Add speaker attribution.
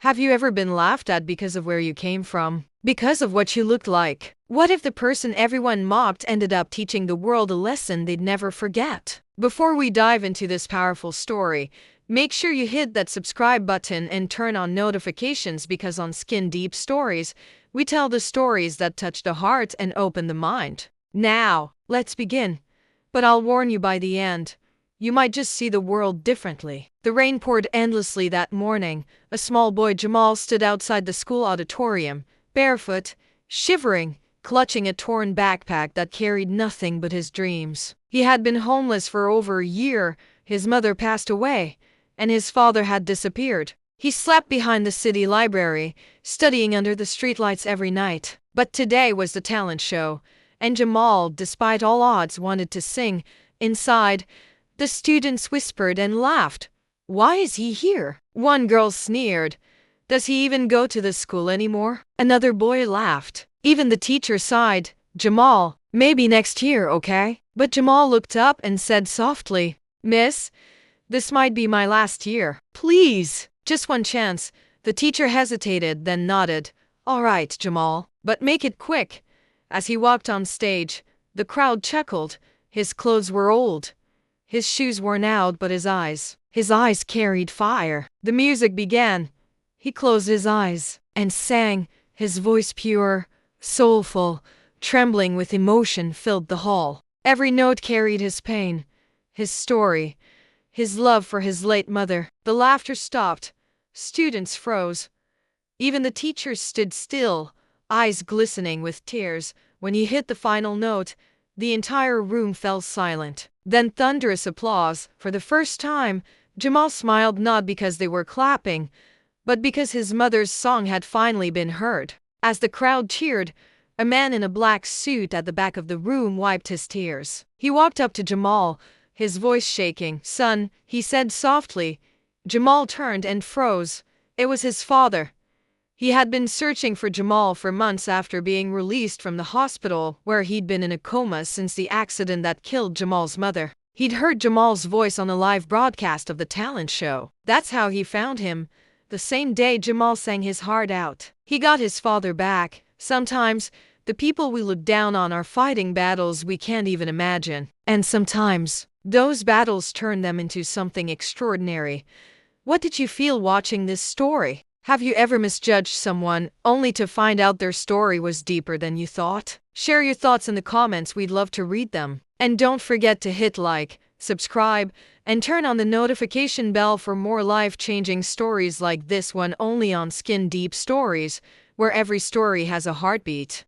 Speaker 1: Have you ever been laughed at because of where you came from? Because of what you looked like? What if the person everyone mocked ended up teaching the world a lesson they'd never forget? Before we dive into this powerful story, make sure you hit that subscribe button and turn on notifications because on Skin Deep Stories, we tell the stories that touch the heart and open the mind. Now, let's begin. But I'll warn you, by the end, you might just see the world differently. The rain poured endlessly that morning. A small boy, Jamal, stood outside the school auditorium, barefoot, shivering, clutching a torn backpack that carried nothing but his dreams. He had been homeless for over a year. His mother passed away, and his father had disappeared. He slept behind the city library, studying under the streetlights every night. But today was the talent show, and Jamal, despite all odds, wanted to sing. Inside, the students whispered and laughed. Why is he here? One girl sneered. Does he even go to the school anymore? Another boy laughed. Even the teacher sighed. Jamal, maybe next year, okay? But Jamal looked up and said softly, Miss, this might be my last year. Please, just one chance. The teacher hesitated, then nodded. All right, Jamal, but make it quick. As he walked on stage, the crowd chuckled. His clothes were old, his shoes worn out, but his eyes carried fire. The music began. He closed his eyes and sang. His voice, pure, soulful, trembling with emotion, filled the hall. Every note carried his pain, his story, his love for his late mother. The laughter stopped. Students froze. Even the teachers stood still, eyes glistening with tears. When he hit the final note, the entire room fell silent. Then thunderous applause. For the first time, Jamal smiled, not because they were clapping, but because his mother's song had finally been heard. As the crowd cheered, a man in a black suit at the back of the room wiped his tears. He walked up to Jamal, his voice shaking. Son, he said softly. Jamal turned and froze. It was his father. He had been searching for Jamal for months after being released from the hospital where he'd been in a coma since the accident that killed Jamal's mother. He'd heard Jamal's voice on a live broadcast of the talent show. That's how he found him. The same day Jamal sang his heart out. He got his father back. Sometimes, the people we look down on are fighting battles we can't even imagine. And sometimes, those battles turn them into something extraordinary. What did you feel watching this story? Have you ever misjudged someone only to find out their story was deeper than you thought? Share your thoughts in the comments, we'd love to read them. And don't forget to hit like, subscribe, and turn on the notification bell for more life-changing stories like this one, only on Skin Deep Stories, where every story has a heartbeat.